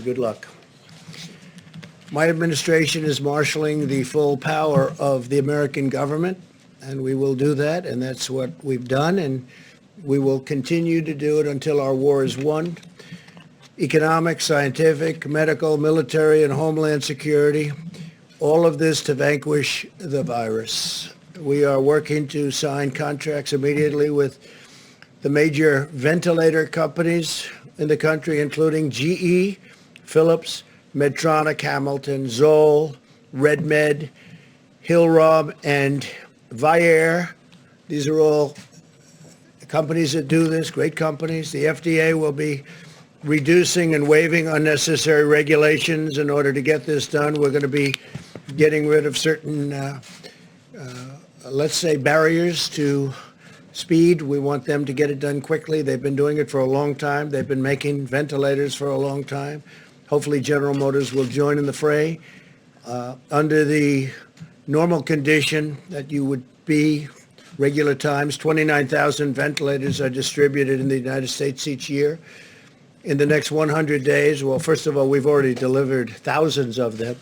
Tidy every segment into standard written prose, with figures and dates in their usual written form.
good luck. My administration is marshaling the full power of the American government, and we will do that, and that's what we've done, and we will continue to do it until our war is won. Economic, scientific, medical, military, and homeland security, all of this to vanquish the virus. We are working to sign contracts immediately with the major ventilator companies in the country, including GE, Philips, Medtronic, Hamilton, Zoll, RedMed, Hillrom, and Vyaire. These are all companies that do this, great companies. The FDA will be reducing and waiving unnecessary regulations in order to get this done. We're going to be getting rid of certain, let's say, barriers to speed. We want them to get it done quickly. They've been doing it for a long time. They've been making ventilators for a long time. Hopefully General Motors will join in the fray. Under the normal condition that you would be, regular times, 29,000 ventilators are distributed in the United States each year. In the next 100 days, well, first of all, we've already delivered thousands of them,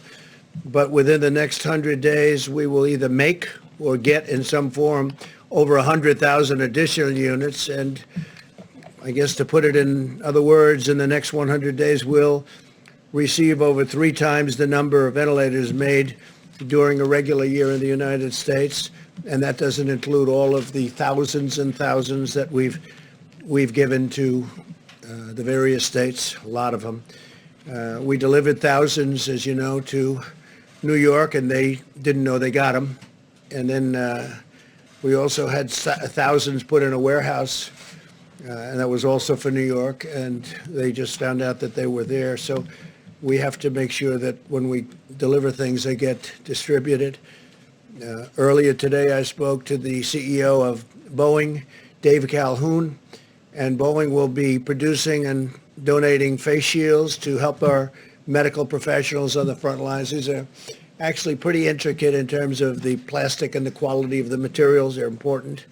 but within the next 100 days, we will either make or get in some form over 100,000 additional units. And I guess to put it in other words, in the next 100 days, we'll receive over 3 times the number of ventilators made during a regular year in the United States. And that doesn't include all of the thousands and thousands that we've given to the various states, a lot of them. We delivered thousands, as you know, to New York, and they didn't know they got them. And then we also had thousands put in a warehouse, and that was also for New York, and they just found out that they were there. So we have to make sure that when we deliver things, they get distributed. Earlier today, I spoke to the CEO of Boeing, Dave Calhoun, and Boeing will be producing and donating face shields to help our medical professionals on the front lines. These are actually pretty intricate in terms of the plastic and the quality of the materials. They're important.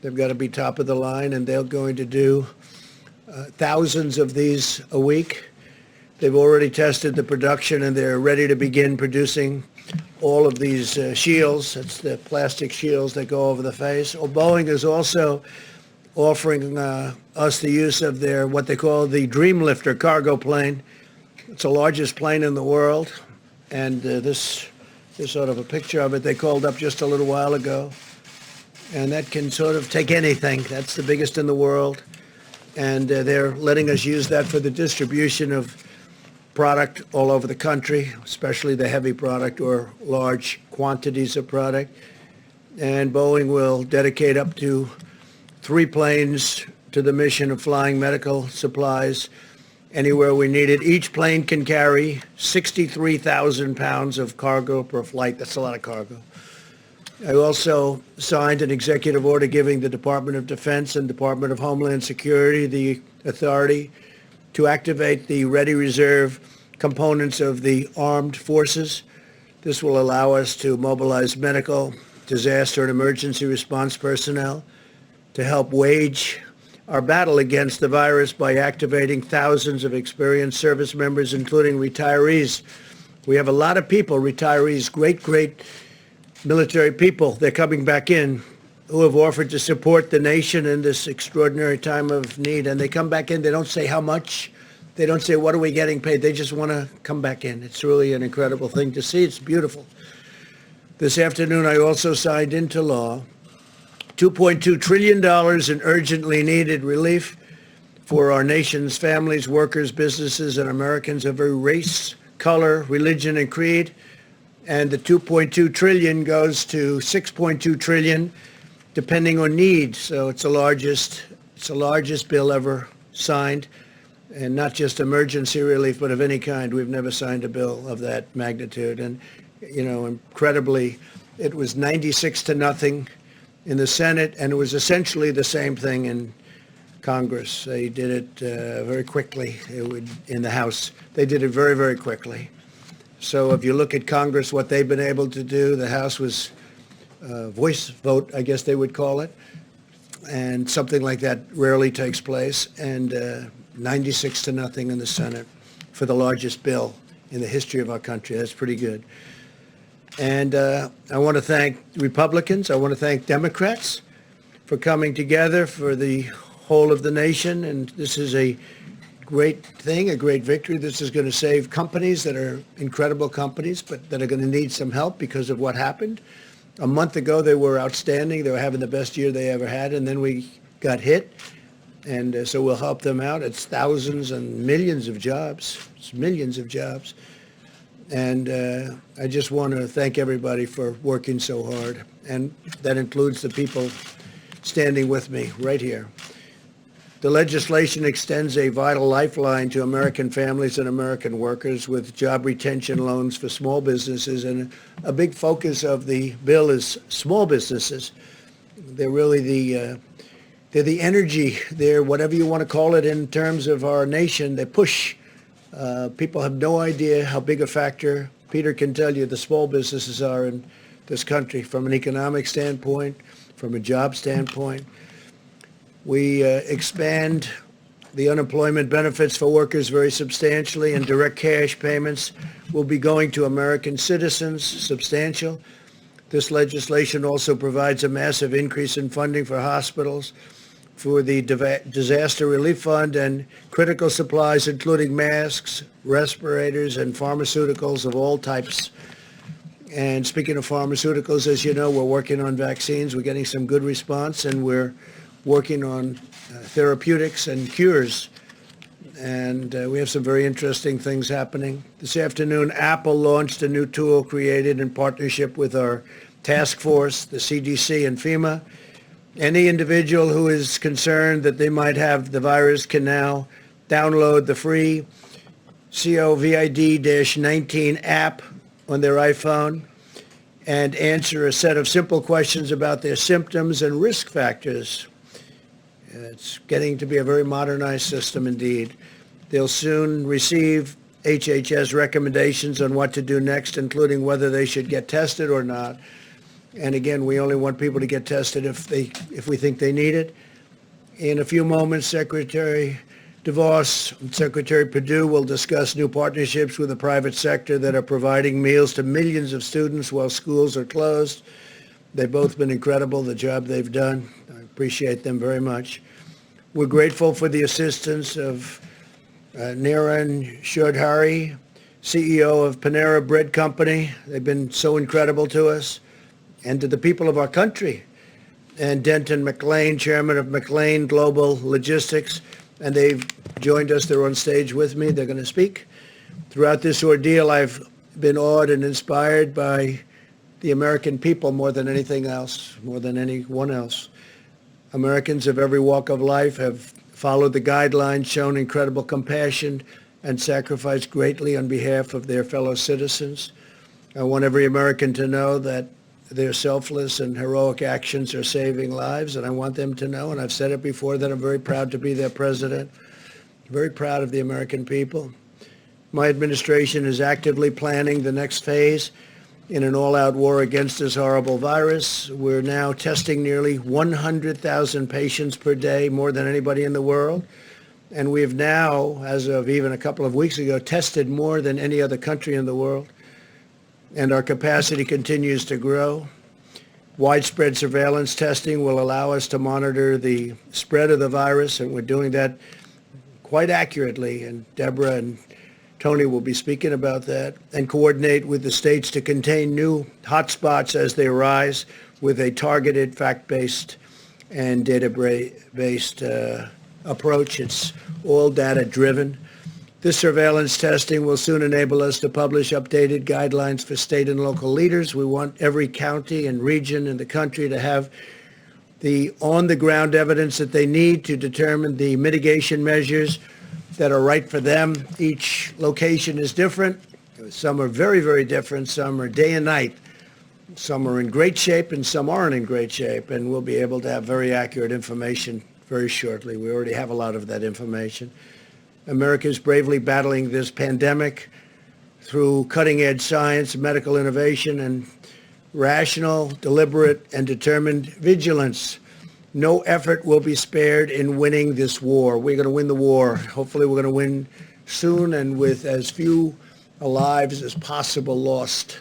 They've got to be top of the line, and they're going to do thousands of these a week. They've already tested the production, and they're ready to begin producing all of these shields. It's the plastic shields that go over the face. Well, Boeing is also offering us the use of their, what they call the Dreamlifter cargo plane. It's the largest plane in the world. And this is sort of a picture of it. They called up just a little while ago. And that can sort of take anything. That's the biggest in the world. And they're letting us use that for the distribution of product all over the country, especially the heavy product or large quantities of product. And Boeing will dedicate up to 3 planes to the mission of flying medical supplies anywhere we need it. Each plane can carry 63,000 pounds of cargo per flight. That's a lot of cargo. I also signed an executive order giving the Department of Defense and Department of Homeland Security the authority to activate the ready reserve components of the armed forces. This will allow us to mobilize medical, disaster, and emergency response personnel to help wage our battle against the virus by activating thousands of experienced service members, including retirees. We have a lot of people, retirees, great military people. They're coming back in who have offered to support the nation in this extraordinary time of need. And they come back in. They don't say how much. They don't say, what are we getting paid? They just want to come back in. It's really an incredible thing to see. It's beautiful. This afternoon, I also signed into law $2.2 trillion in urgently needed relief for our nation's families, workers, businesses, and Americans of every race, color, religion, and creed. And the 2.2 trillion goes to 6.2 trillion, depending on need. So it's the largest bill ever signed, and not just emergency relief, but of any kind. We've never signed a bill of that magnitude. And, you know, incredibly, it was 96-0 in the Senate, and it was essentially the same thing in Congress. They did it very quickly. In the House, they did it very, very quickly. So if you look at Congress, what they've been able to do, the House was voice vote, I guess they would call it, and something like that rarely takes place, and 96-0 in the Senate. for the largest bill in the history of our country. That's pretty good. And I want to thank Republicans. I want to thank Democrats for coming together for the whole of the nation. And this is a great thing, a great victory. This is going to save companies that are incredible companies, but that are going to need some help because of what happened. A month ago, they were outstanding. They were having the best year they ever had. And then we got hit. And so we'll help them out. It's thousands and millions of jobs. It's millions of jobs. And I just want to thank everybody for working so hard. And that includes the people standing with me right here. The legislation extends a vital lifeline to American families and American workers with job retention loans for small businesses. And a big focus of the bill is small businesses. They're really they're the energy. They're whatever you want to call it in terms of our nation. They push. People have no idea how big a factor, Peter can tell you, the small businesses are in this country from an economic standpoint, from a job standpoint. We expand the unemployment benefits for workers very substantially, and direct cash payments will be going to American citizens, substantial. This legislation also provides a massive increase in funding for hospitals, for the Disaster Relief Fund, and critical supplies, including masks, respirators, and pharmaceuticals of all types. And speaking of pharmaceuticals, as you know, we're working on vaccines. We're getting some good response, and we're working on therapeutics and cures. And we have some very interesting things happening. This afternoon, Apple launched a new tool created in partnership with our task force, the CDC and FEMA. Any individual who is concerned that they might have the virus can now download the free COVID-19 app on their iPhone and answer a set of simple questions about their symptoms and risk factors. It's getting to be a very modernized system indeed. They'll soon receive HHS recommendations on what to do next, including whether they should get tested or not. And again, we only want people to get tested if we think they need it. In a few moments, Secretary DeVos and Secretary Perdue will discuss new partnerships with the private sector that are providing meals to millions of students while schools are closed. They've both been incredible, the job they've done. I appreciate them very much. We're grateful for the assistance of Niran Chaudhary, CEO of Panera Bread Company. They've been so incredible to us. And to the people of our country, and Denton McLean, chairman of McLean Global Logistics, and they've joined us. They're on stage with me. They're going to speak. Throughout this ordeal, I've been awed and inspired by the American people more than anything else, more than anyone else. Americans of every walk of life have followed the guidelines, shown incredible compassion, and sacrificed greatly on behalf of their fellow citizens. I want every American to know that their selfless and heroic actions are saving lives, and I want them to know, and I've said it before, that I'm very proud to be their president, very proud of the American people. My administration is actively planning the next phase in an all-out war against this horrible virus. We're now testing nearly 100,000 patients per day, more than anybody in the world, and we've now, as of even a couple of weeks ago, tested more than any other country in the world. And our capacity continues to grow. Widespread surveillance testing will allow us to monitor the spread of the virus, and we're doing that quite accurately. And Deborah and Tony will be speaking about that, and coordinate with the states to contain new hotspots as they arise with a targeted, fact-based, and data-based approach. It's all data-driven. This surveillance testing will soon enable us to publish updated guidelines for state and local leaders. We want every county and region in the country to have the on-the-ground evidence that they need to determine the mitigation measures that are right for them. Each location is different. Some are very, very different. Some are day and night. Some are in great shape and some aren't in great shape. And we'll be able to have very accurate information very shortly. We already have a lot of that information. America is bravely battling this pandemic through cutting-edge science, medical innovation, and rational, deliberate, and determined vigilance. No effort will be spared in winning this war. We're going to win the war. Hopefully we're going to win soon and with as few lives as possible lost.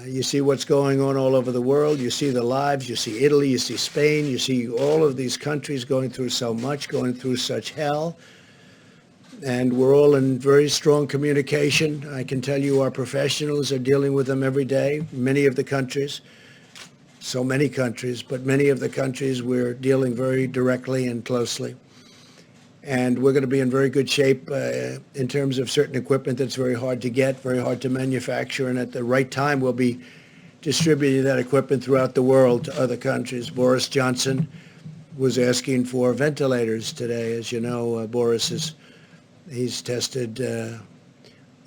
You see what's going on all over the world. You see the lives. You see Italy. You see Spain. You see all of these countries going through so much, going through such hell. And we're all in very strong communication. I can tell you our professionals are dealing with them every day. Many of the countries, so many countries, but many of the countries we're dealing very directly and closely. And we're going to be in very good shape in terms of certain equipment that's very hard to get, very hard to manufacture, and at the right time we'll be distributing that equipment throughout the world to other countries. Boris Johnson was asking for ventilators today. As you know, he's tested,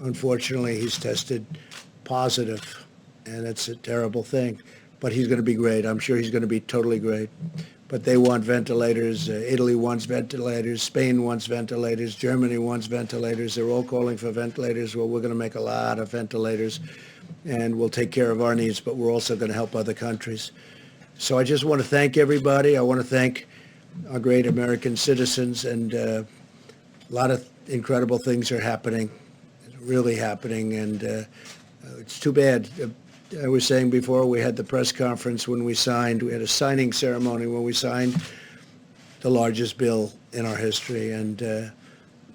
unfortunately, he's tested positive, and it's a terrible thing. But he's going to be great. I'm sure he's going to be totally great. But they want ventilators. Italy wants ventilators. Spain wants ventilators. Germany wants ventilators. They're all calling for ventilators. Well, we're going to make a lot of ventilators, and we'll take care of our needs, but we're also going to help other countries. So I just want to thank everybody. I want to thank our great American citizens, and a lot of incredible things are happening, really happening, and it's too bad. I was saying before, we had the press conference when we had a signing ceremony when we signed the largest bill in our history. And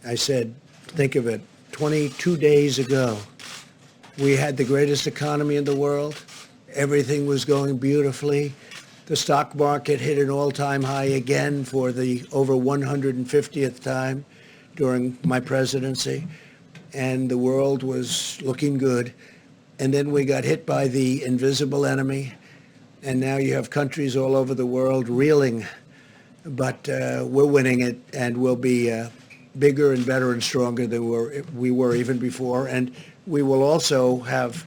I said, think of it, 22 days ago, we had the greatest economy in the world. Everything was going beautifully. The stock market hit an all-time high again for the over 150th time during my presidency. And the world was looking good. And then we got hit by the invisible enemy, and now you have countries all over the world reeling. But we're winning it, and we'll be bigger and better and stronger than we were even before. And we will also have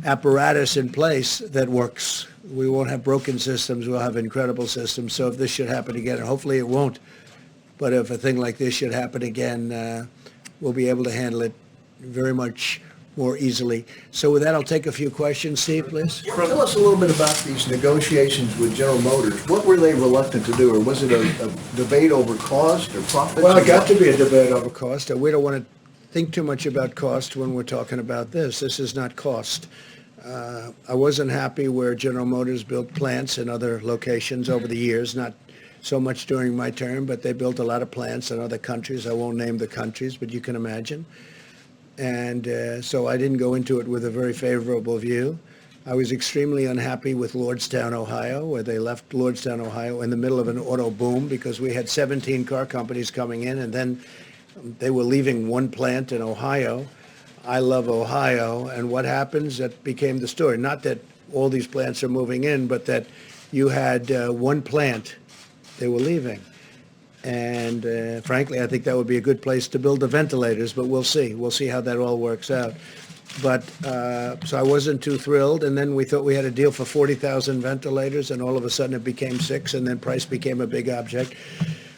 apparatus in place that works. We won't have broken systems. We'll have incredible systems. So if this should happen again, and hopefully it won't, but if a thing like this should happen again, we'll be able to handle it very much more easily. So with that, I'll take a few questions. Steve, please. Tell us a little bit about these negotiations with General Motors. What were they reluctant to do, or was it a debate over cost or profits? Well, it got to be a debate over cost. We don't want to think too much about cost when we're talking about this. This is not cost. I wasn't happy where General Motors built plants in other locations over the years, not so much during my term, but they built a lot of plants in other countries. I won't name the countries, but you can imagine. And so I didn't go into it with a very favorable view. I was extremely unhappy with Lordstown, Ohio, where they left Lordstown, Ohio in the middle of an auto boom because we had 17 car companies coming in, and then they were leaving one plant in Ohio. I love Ohio, and what happens? That became the story. Not that all these plants are moving in, but that you had one plant they were leaving. And frankly, I think that would be a good place to build the ventilators, but we'll see. We'll see how that all works out. But so I wasn't too thrilled. And then we thought we had a deal for 40,000 ventilators, and all of a sudden it became 6, and then price became a big object.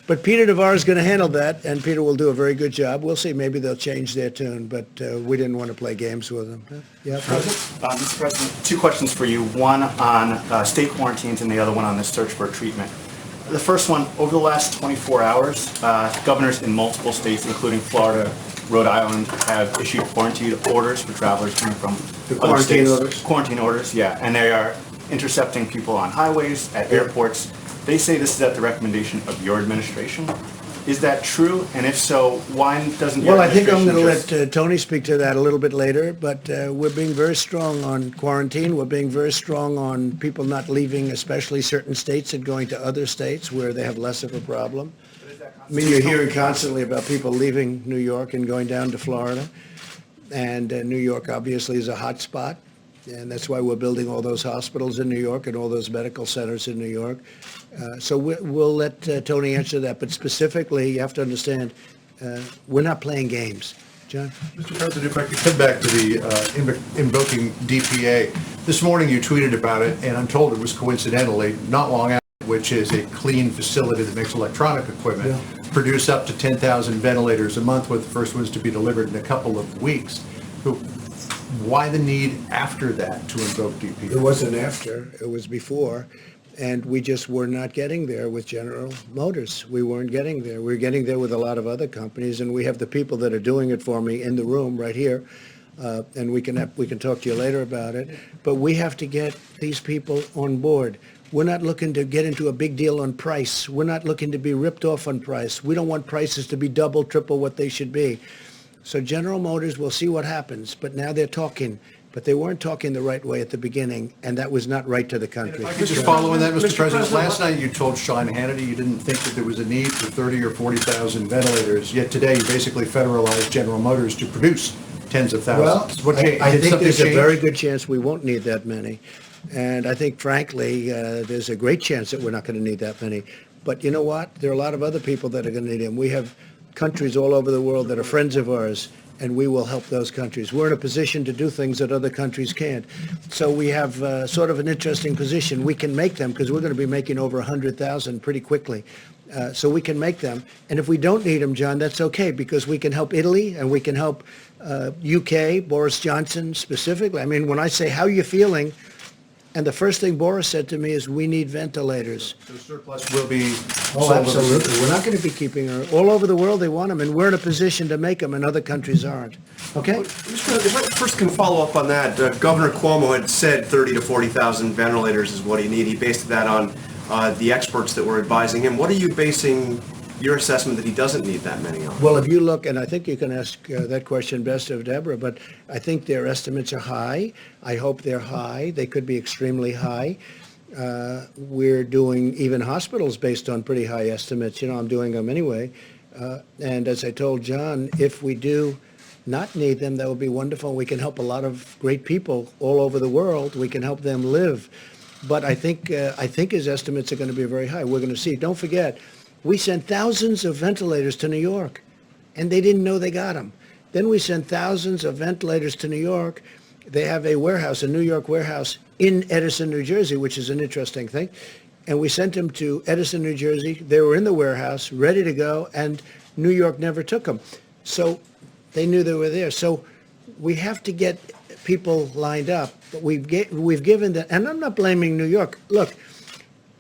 But Peter Navarro is going to handle that, and Peter will do a very good job. We'll see. Maybe they'll change their tune, but we didn't want to play games with them. Yeah, Mr. President, 2 questions for you. One on state quarantines and the other one on the search for treatment. The first one, over the last 24 hours, governors in multiple states, including Florida, Rhode Island, have issued quarantine orders for travelers coming from other states. Quarantine orders, yeah. And they are intercepting people on highways, at airports. They say this is at the recommendation of your administration. Is that true? And if so, why doesn't your Well, I think I'm administration going to let Tony speak to that a little bit later, but we're being very strong on quarantine. We're being very strong on people not leaving, especially certain states, and going to other states where they have less of a problem. I mean, you're hearing constantly about people leaving New York and going down to Florida. And New York obviously is a hot spot. And that's why we're building all those hospitals in New York and all those medical centers in New York. So we'll let Tony answer that. But specifically, you have to understand, we're not playing games. John? Mr. President, if I could come back to the invoking DPA. This morning you tweeted about it, and I'm told it was coincidentally not long after, which is a clean facility that makes electronic equipment, produce up to 10,000 ventilators a month, with the first ones to be delivered in a couple of weeks. So why the need after that to invoke DPA? It wasn't after, it was before. And we just were not getting there with General Motors. We weren't getting there. We're getting there with a lot of other companies, and we have the people that are doing it for me in the room right here. And we can talk to you later about it. But we have to get these people on board. We're not looking to get into a big deal on price. We're not looking to be ripped off on price. We don't want prices to be double, triple what they should be. So General Motors, we'll see what happens. But now they're talking. But they weren't talking the right way at the beginning, and that was not right to the country. If I could just follow on that, Mr. President. Last night you told Sean Hannity you didn't think that there was a need for 30 or 40,000 ventilators, yet today you basically federalized General Motors to produce tens of thousands. Well, I think there's a very good chance we won't need that many. And I think, frankly, there's a great chance that we're not going to need that many. But you know what? There are a lot of other people that are going to need them. We have countries all over the world that are friends of ours, and we will help those countries. We're in a position to do things that other countries can't. So we have sort of an interesting position. We can make them because we're going to be making over 100,000 pretty quickly. So we can make them. And if we don't need them, John, that's okay, because we can help Italy and we can help UK, Boris Johnson specifically. I mean, when I say, how are you feeling? And the first thing Boris said to me is, we need ventilators. So surplus will be Oh, absolutely. We're not going to be keeping her. All over the world, they want them, and we're in a position to make them, and other countries aren't. Okay? Mr. President, if I first can follow up on that, Governor Cuomo had said 30 to 40,000 ventilators is what he needed. He based that on the experts that were advising him. What are you basing your assessment that he doesn't need that many on? Well, if you look, and I think you can ask that question best of Deborah, but I think their estimates are high. I hope they're high. They could be extremely high. We're doing even hospitals based on pretty high estimates. You know, I'm doing them anyway. And as I told John, if we do not need them, that would be wonderful. We can help a lot of great people all over the world. We can help them live. But I think his estimates are going to be very high. We're going to see. Don't forget, we sent thousands of ventilators to New York, and they didn't know they got them. Then we sent thousands of ventilators to New York. They have a warehouse, a New York warehouse in Edison, New Jersey, which is an interesting thing. And we sent them to Edison, New Jersey. They were in the warehouse, ready to go, and New York never took them. So they knew they were there. So we have to get people lined up. But we've given them, and I'm not blaming New York. Look,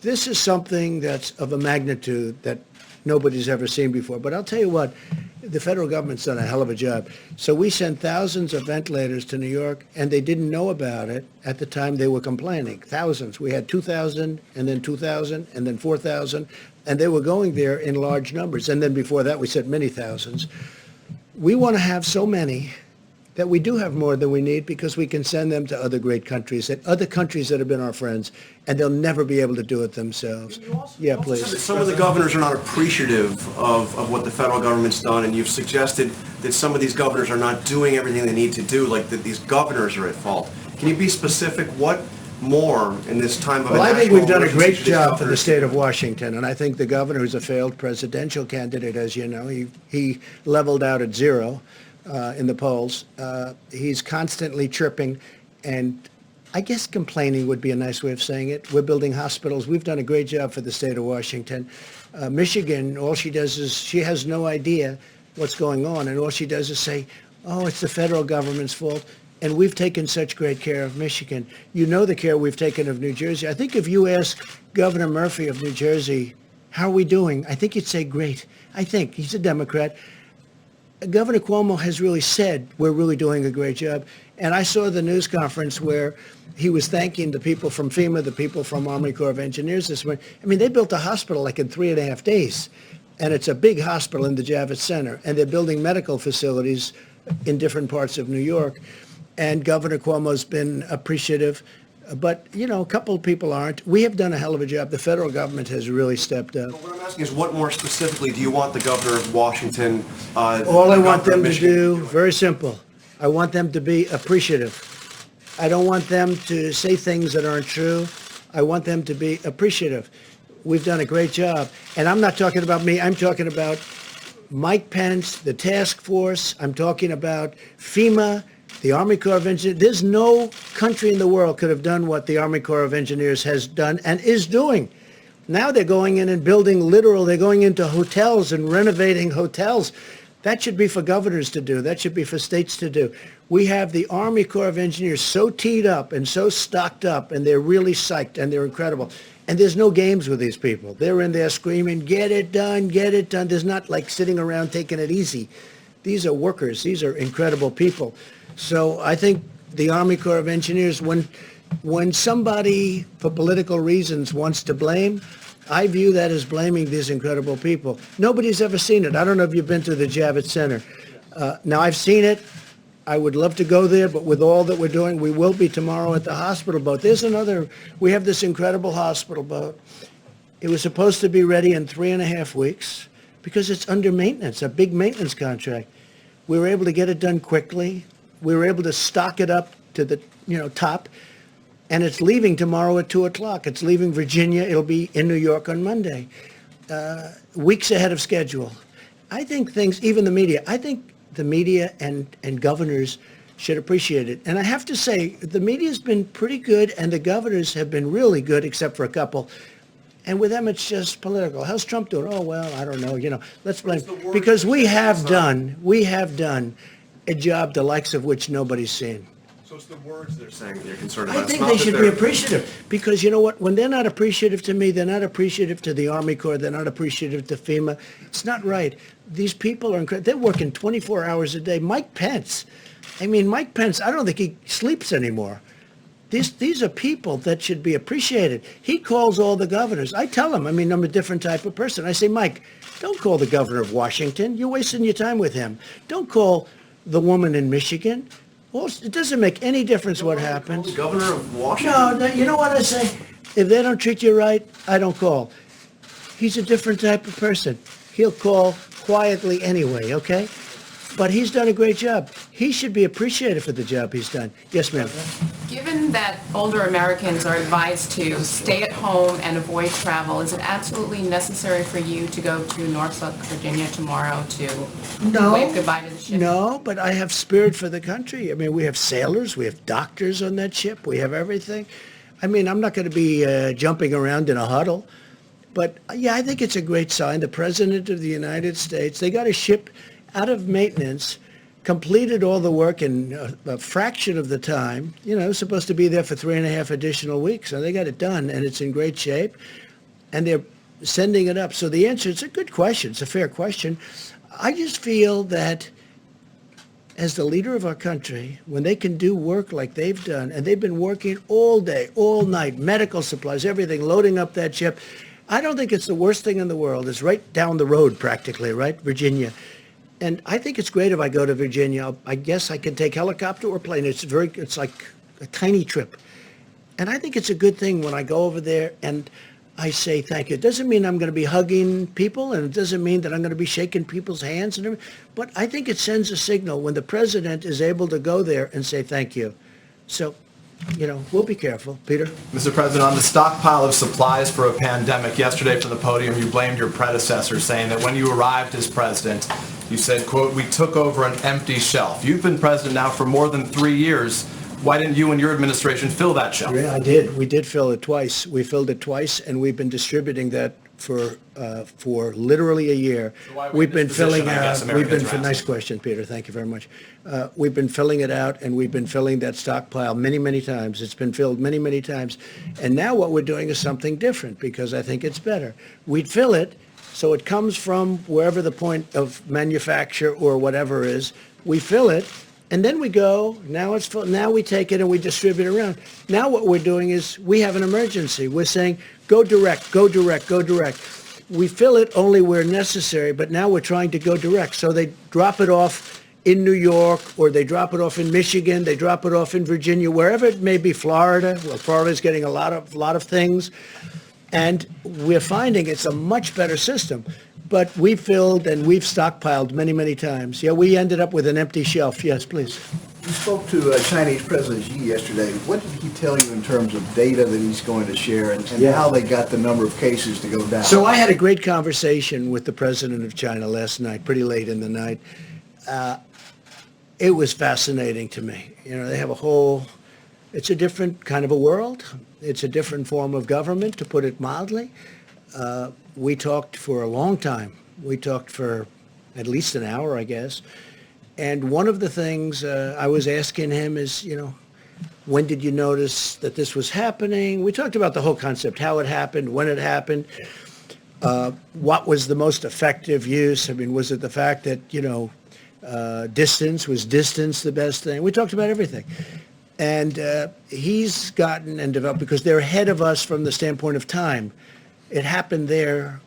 this is something that's of a magnitude that nobody's ever seen before. But I'll tell you what, the federal government's done a hell of a job. So we sent thousands of ventilators to New York, and they didn't know about it at the time they were complaining. Thousands. We had 2,000, and then 2,000, and then 4,000, and they were going there in large numbers. And then before that, we sent many thousands. We want to have so many that we do have more than we need, because we can send them to other great countries, other countries that have been our friends, and they'll never be able to do it themselves. Yeah, please. Some of the governors are not appreciative of what the federal government's done, and you've suggested that some of these governors are not doing everything they need to do, like that these governors are at fault. Can you be specific? What more in this time of Well, I think we've done a great emergency job for the governors state of Washington, and I think the governor, who's a failed presidential candidate, as you know, he leveled out at zero in the polls. He's constantly tripping, and I guess complaining would be a nice way of saying it. We're building hospitals. We've done a great job for the state of Washington. Michigan, all she does is, she has no idea what's going on, and all she does is say, oh, it's the federal government's fault. And we've taken such great care of Michigan. You know the care we've taken of New Jersey. I think if you ask Governor Murphy of New Jersey, how are we doing? I think he'd say great. I think. He's a Democrat. Governor Cuomo has really said we're really doing a great job. And I saw the news conference where he was thanking the people from FEMA, the people from Army Corps of Engineers this morning. I mean, they built a hospital like in 3.5 days. And it's a big hospital in the Javits Center. And they're building medical facilities in different parts of New York. And Governor Cuomo's been appreciative. But, you know, a couple of people aren't. We have done a hell of a job. The federal government has really stepped up. What I'm asking is, what more specifically do you want the governor of Washington? All I want them to do, very simple, I want them to be appreciative. I don't want them to say things that aren't true. I want them to be appreciative. We've done a great job. And I'm not talking about me. I'm talking about Mike Pence, the task force. I'm talking about FEMA, the Army Corps of Engineers. There's no country in the world could have done what the Army Corps of Engineers has done and is doing. Now they're going in and building they're going into hotels and renovating hotels. That should be for governors to do. That should be for states to do. We have the Army Corps of Engineers so teed up and so stocked up, and they're really psyched, and they're incredible. And there's no games with these people. They're in there screaming, get it done, get it done. There's not like sitting around taking it easy. These are workers. These are incredible people. So I think the Army Corps of Engineers, when somebody, for political reasons, wants to blame, I view that as blaming these incredible people. Nobody's ever seen it. I don't know if you've been to the Javits Center. Now, I've seen it. I would love to go there, but with all that we're doing, we will be tomorrow at the hospital boat. We have this incredible hospital boat. It was supposed to be ready in 3.5 weeks because it's under maintenance, a big maintenance contract. We were able to get it done quickly. We were able to stock it up to the top. And it's leaving tomorrow at 2 o'clock. It's leaving Virginia. It'll be in New York on Monday. Weeks ahead of schedule. I think even the media, I think the media and governors should appreciate it. And I have to say, the media's been pretty good, and the governors have been really good, except for a couple. And with them, it's just political. How's Trump doing? Oh, well, I don't know. Let's blame. Because we have done a job the likes of which nobody's seen. So it's the words they're saying that you're concerned I about. think they should be appreciative, because you know what? When they're not appreciative to me, they're not appreciative to the Army Corps, they're not appreciative to FEMA. It's not right. These people are incredible. They're working 24 hours a day. Mike Pence, I don't think he sleeps anymore. These are people that should be appreciated. He calls all the governors. I tell him, I'm a different type of person. I say, Mike, don't call the governor of Washington. You're wasting your time with him. Don't call the woman in Michigan. Well, it doesn't make any difference what happens. The governor of Washington? No, you know what I say? If they don't treat you right, I don't call. He's a different type of person. He'll call quietly anyway, okay? But he's done a great job. He should be appreciated for the job he's done. Yes, ma'am. Given that older Americans are advised to stay at home and avoid travel, is it absolutely necessary for you to go to Norfolk, Virginia tomorrow to wave goodbye to the ship? No, but I have spirit for the country. We have sailors, we have doctors on that ship, we have everything. I'm not going to be jumping around in a huddle. But, yeah, I think it's a great sign. The President of the United States, they got a ship out of maintenance, completed all the work in a fraction of the time. It was supposed to be there for 3.5 additional weeks. So they got it done, and it's in great shape. And they're sending it up. So the answer, it's a good question. It's a fair question. I just feel that as the leader of our country, when they can do work like they've done, and they've been working all day, all night, medical supplies, everything, loading up that ship, I don't think it's the worst thing in the world. It's right down the road practically, right? Virginia. And I think it's great if I go to Virginia. I guess I can take helicopter or plane. It's like a tiny trip. And I think it's a good thing when I go over there and I say thank you. It doesn't mean I'm going to be hugging people, and it doesn't mean that I'm going to be shaking people's hands and everything. But I think it sends a signal when the president is able to go there and say thank you. So, we'll be careful. Peter? Mr. President, on the stockpile of supplies for a pandemic, yesterday from the podium, you blamed your predecessor, saying that when you arrived as president, you said, quote, "We took over an empty shelf." You've been president now for more than 3 years. Why didn't you and your administration fill that shelf? Yeah, I did. We did fill it twice. We filled it twice, and we've been distributing that for literally a year. So why are we We've in been this filling position, I guess, out. Americans are Nice asking? question, Peter. Thank you very much. We've been filling it out, and we've been filling that stockpile many, many times. It's been filled many, many times. And now what we're doing is something different, because I think it's better. We'd fill it, so it comes from wherever the point of manufacture or whatever is. We fill it, and then we go, now it's full, now we take it and we distribute it around. Now what we're doing is we have an emergency. We're saying, go direct, go direct, go direct. We fill it only where necessary, but now we're trying to go direct. So they drop it off in New York, or they drop it off in Michigan, they drop it off in Virginia, wherever it may be, Florida. Well, Florida's getting a lot of things. And we're finding it's a much better system. But we've filled and we've stockpiled many, many times. Yeah, we ended up with an empty shelf. Yes, please. You spoke to Chinese President Xi yesterday. What did he tell you in terms of data that he's going to share, and how they got the number of cases to go down? So I had a great conversation with the president of China last night, pretty late in the night. It was fascinating to me. They have it's a different kind of a world. It's a different form of government, to put it mildly. We talked for a long time. We talked for at least an hour, I guess. And one of the things I was asking him is, when did you notice that this was happening? We talked about the whole concept, how it happened, when it happened, what was the most effective use? I mean, was it the fact that, was distance the best thing? We talked about everything. And he's gotten and developed, because they're ahead of us from the standpoint of time. It happened there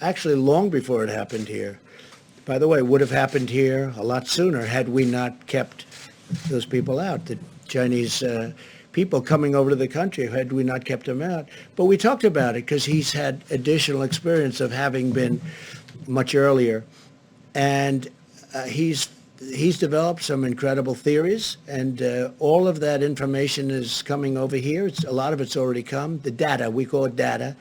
actually long before it happened here. By the way, it would have happened here a lot sooner had we not kept those people out, the Chinese people coming over to the country, had we not kept them out. But we talked about it because he's had additional experience of having been much earlier. And he's developed some incredible theories, and all of that information is coming over here. A lot of it's already come. The data, we call it data.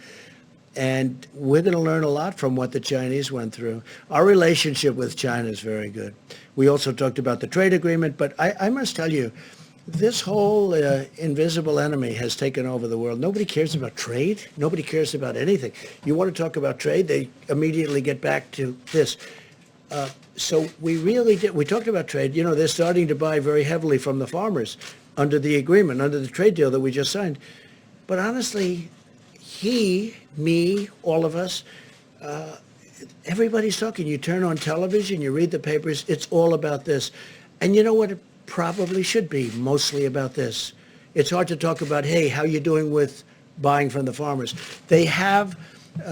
And we're going to learn a lot from what the Chinese went through. Our relationship with China is very good. We also talked about the trade agreement, but I must tell you, this whole invisible enemy has taken over the world. Nobody cares about trade. Nobody cares about anything. You want to talk about trade, they immediately get back to this. So we really did. We talked about trade. They're starting to buy very heavily from the farmers under the agreement, under the trade deal that we just signed. But honestly, me, all of us, everybody's talking. You turn on television, you read the papers, it's all about this. And you know what? It probably should be mostly about this. It's hard to talk about, hey, how you doing with buying from the farmers? They have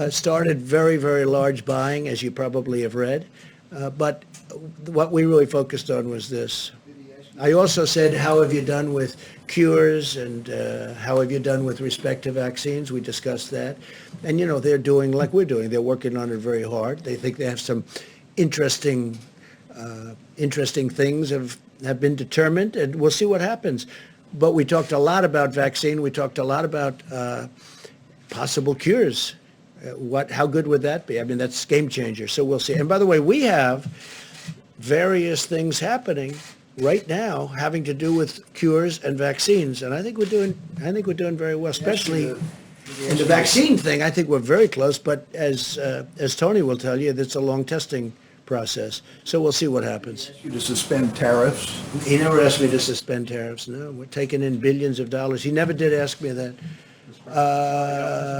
started very, very large buying, as you probably have read. But what we really focused on was this. I also said, how have you done with cures, and how have you done with respect to vaccines? We discussed that. And, they're doing like we're doing. They're working on it very hard. They think they have some interesting things have been determined, and we'll see what happens. But we talked a lot about vaccine. We talked a lot about possible cures. How good would that be? I mean, that's game changer. So we'll see. And by the way, we have various things happening right now having to do with cures and vaccines, and I think we're doing very well, especially in the vaccine thing. I think we're very close. But as Tony will tell you, that's a long testing process. So we'll see what happens. You to suspend tariffs. He never asked me to suspend tariffs. No, we're taking in billions of dollars. He never did ask me that.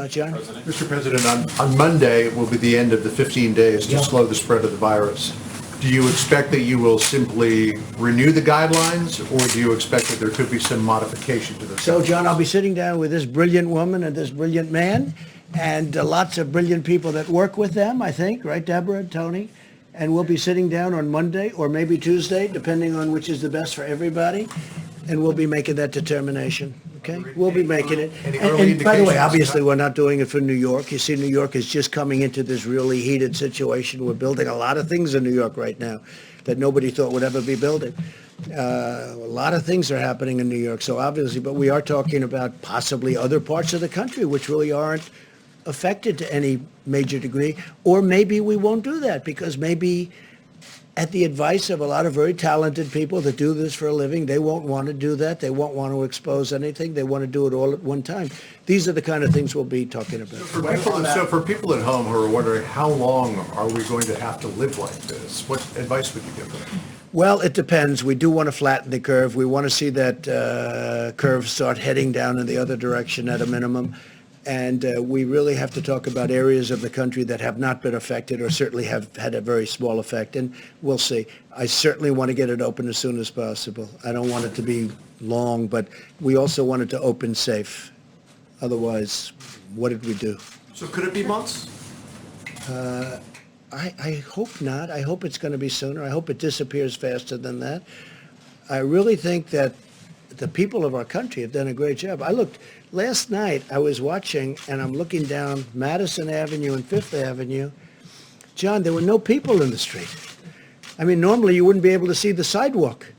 John? Mr. President, on Monday will be the end of the 15 days to slow the spread of the virus. Do you expect that you will simply renew the guidelines, or do you expect that there could be some modification to this? So, John, I'll be sitting down with this brilliant woman and this brilliant man, and lots of brilliant people that work with them, I think, right, Deborah and Tony? And we'll be sitting down on Monday or maybe Tuesday, depending on which is the best for everybody, and we'll be making that determination. Okay, we'll be making it. Any And early by the way, indications? obviously, we're not doing it for New York. You see, New York is just coming into this really heated situation. We're building a lot of things in New York right now that nobody thought would ever be building. A lot of things are happening in New York. So obviously, but we are talking about possibly other parts of the country which really aren't affected to any major degree. Or maybe we won't do that, because maybe at the advice of a lot of very talented people that do this for a living, they won't want to do that. They won't want to expose anything. They want to do it all at one time. These are the kind of things we'll be talking about. So for people at home who are wondering, how long are we going to have to live like this? What advice would you give them? Well, it depends. We do want to flatten the curve. We want to see that curve start heading down in the other direction at a minimum. And we really have to talk about areas of the country that have not been affected, or certainly have had a very small effect. And we'll see. I certainly want to get it open as soon as possible. I don't want it to be long, but we also want it to open safe. Otherwise, what did we do? So could it be months? I hope not. I hope it's going to be sooner. I hope it disappears faster than that. I really think that the people of our country have done a great job. Last night I was watching, and I'm looking down Madison Avenue and Fifth Avenue. John, there were no people in the street. I mean, normally you wouldn't be able to see the sidewalk.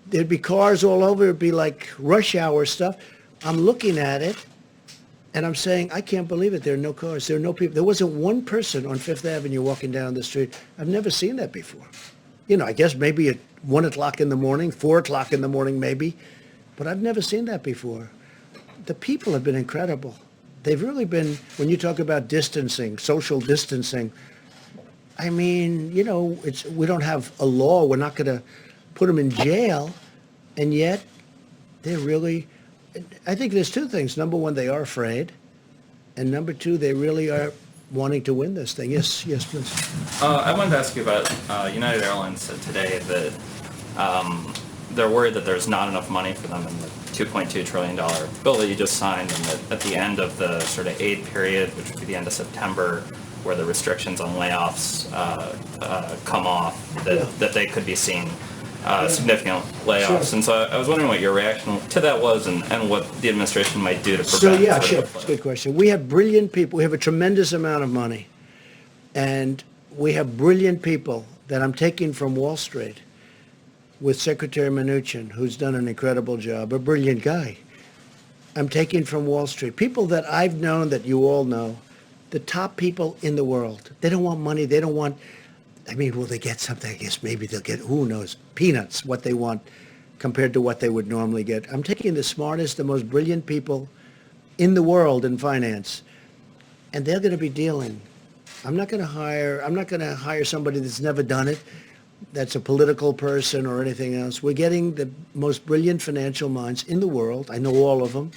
There'd be cars all over. It'd be like rush hour stuff. I'm looking at it, and I'm saying, I can't believe it. There are no cars. There are no people. There wasn't one person on Fifth Avenue walking down the street. I've never seen that before. I guess maybe at 1 o'clock in the morning, 4 o'clock in the morning maybe, but I've never seen that before. The people have been incredible. They've really been, when you talk about distancing, social distancing, I mean, we don't have a law. We're not going to put them in jail, and yet they're really, I think there's two things. Number one, they are afraid. And number two, they really are wanting to win this thing. Yes, please. I wanted to ask you about United Airlines said today that they're worried that there's not enough money for them in the $2.2 trillion bill that you just signed, and that at the end of the sort of aid period, which would be the end of September, where the restrictions on layoffs come off, that they could be seeing significant layoffs. Sure. And so I was wondering what your reaction to that was, and what the administration might do to prevent. So yeah, sort sure. of- It's a good question. We have brilliant people. We have a tremendous amount of money, and we have brilliant people that I'm taking from Wall Street with Secretary Mnuchin, who's done an incredible job, a brilliant guy. I'm taking from Wall Street people that I've known, that you all know, the top people in the world. They don't want money. They don't want, I mean, will they get something? I guess maybe they'll get, who knows, peanuts, what they want compared to what they would normally get. I'm taking the smartest, the most brilliant people in the world in finance, and they're going to be dealing. I'm not going to hire somebody that's never done it, that's a political person or anything else. We're getting the most brilliant financial minds in the world. I know all of them.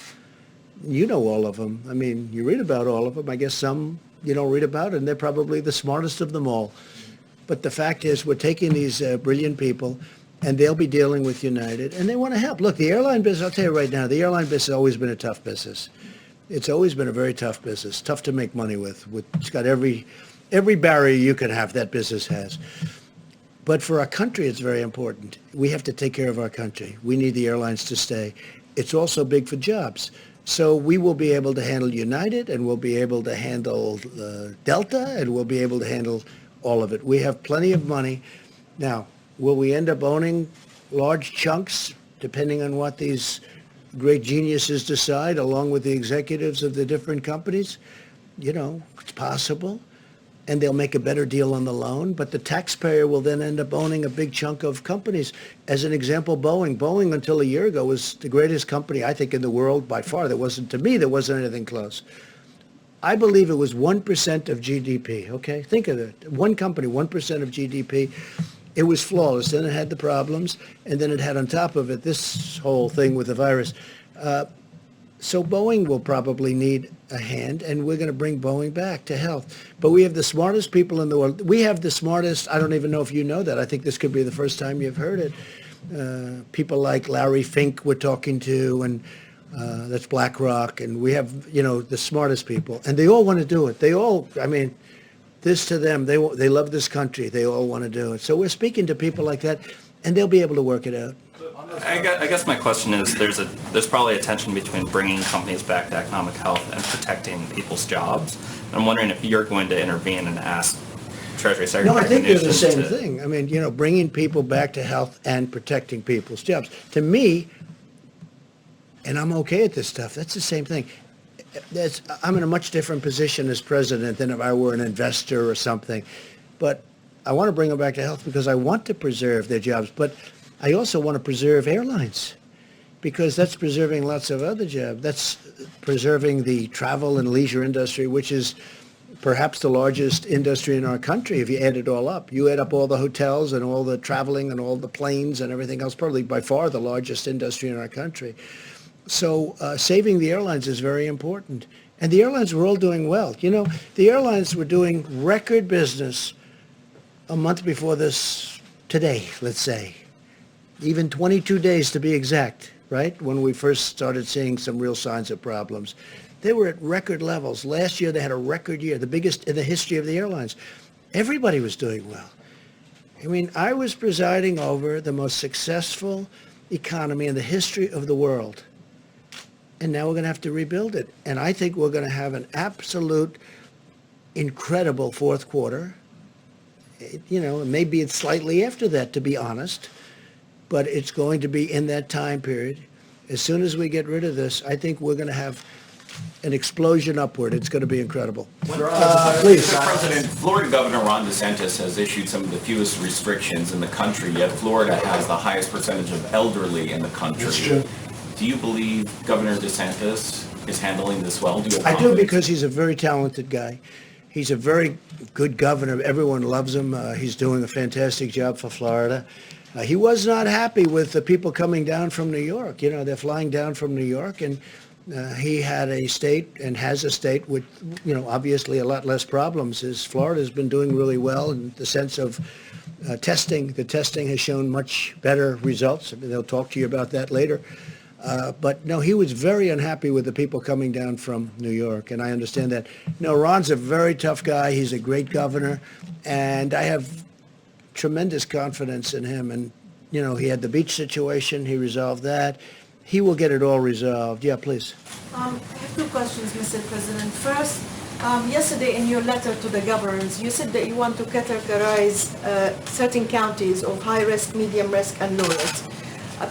You know all of them. I mean, you read about all of them. I guess some you don't read about, and they're probably the smartest of them all. But the fact is, we're taking these brilliant people, and they'll be dealing with United, and they want to help. Look, the airline business, I'll tell you right now, the airline business has always been a tough business. It's always been a very tough business, tough to make money with. It's got every barrier you can have, that business has. But for our country, it's very important. We have to take care of our country. We need the airlines to stay. It's also big for jobs. So we will be able to handle United, and we'll be able to handle Delta, and we'll be able to handle all of it. We have plenty of money. Now, will we end up owning large chunks, depending on what these great geniuses decide, along with the executives of the different companies? You know, it's possible. And they'll make a better deal on the loan, but the taxpayer will then end up owning a big chunk of companies. As an example, Boeing. Boeing, until a year ago, was the greatest company, I think, in the world by far. There wasn't anything close. I believe it was 1% of GDP, okay? Think of it. One company, 1% of GDP. It was flawless. Then it had the problems, and then it had on top of it this whole thing with the virus. So Boeing will probably need a hand, and we're going to bring Boeing back to health. But we have the smartest people in the world. We have the smartest, I don't even know if you know that. I think this could be the first time you've heard it. People like Larry Fink we're talking to, and that's BlackRock, and we have, you know, the smartest people. And they all want to do it. They all, I mean, this to them, they love this country. They all want to do it. So we're speaking to people like that, and they'll be able to work it out. I guess my question is, there's probably a tension between bringing companies back to economic health and protecting people's jobs. I'm wondering if you're going to intervene and ask Treasury Secretary. No, I think they're the Mnuchin same thing. I mean, you know, bringing people back to health and protecting people's jobs. To me, and I'm okay at this stuff, that's the same thing. I'm in a much different position as president than if I were an investor or something. But I want to bring them back to health because I want to preserve their jobs. But I also want to preserve airlines because that's preserving lots of other jobs. That's preserving the travel and leisure industry, which is perhaps the largest industry in our country if you add it all up. You add up all the hotels and all the traveling and all the planes and everything else, probably by far the largest industry in our country. So saving the airlines is very important. And the airlines were all doing well. You know, the airlines were doing record business a month before this, today, let's say. Even 22 days to be exact, right? When we first started seeing some real signs of problems. They were at record levels. Last year they had a record year, the biggest in the history of the airlines. Everybody was doing well. I mean, I was presiding over the most successful economy in the history of the world. And now we're going to have to rebuild it. And I think we're going to have an absolute incredible fourth quarter. You know, maybe it's slightly after that, to be honest. But it's going to be in that time period. As soon as we get rid of this, I think we're going to have an explosion upward. It's going to be incredible. Please. Mr. President, Florida Governor Ron DeSantis has issued some of the fewest restrictions in the country, yet Florida has the highest percentage of elderly in the country. That's true. Do you believe Governor DeSantis is handling this well? Do you have I do, confidence? because he's a very talented guy. He's a very good governor. Everyone loves him. He's doing a fantastic job for Florida. He was not happy with the people coming down from New York. You know, they're flying down from New York, and he had a state and has a state with, you know, obviously a lot less problems. Florida's been doing really well in the sense of testing. The testing has shown much better results. I mean, they'll talk to you about that later. But no, he was very unhappy with the people coming down from New York, and I understand that. No, Ron's a very tough guy. He's a great governor, and I have tremendous confidence in him. And, you know, he had the beach situation. He resolved that. He will get it all resolved. Yeah, please. I have two questions, Mr. President. First, yesterday in your letter to the governors, you said that you want to categorize certain counties of high risk, medium risk, and low risk.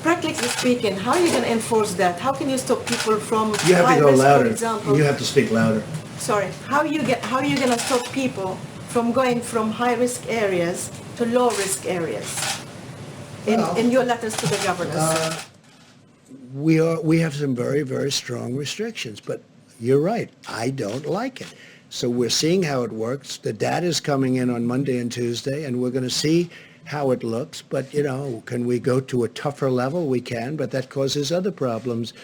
Practically speaking, how are you going to enforce that? How can you stop people from You have high to go risk, louder. for example? You have to speak louder. Sorry. How are you going to stop people from going from high risk areas to low risk areas? In your letters to the governors. We have some very, very strong restrictions, but you're right. I don't like it. So we're seeing how it works. The data is coming in on Monday and Tuesday, and we're going to see how it looks. But, you know, can we go to a tougher level? We can, but that causes other problems.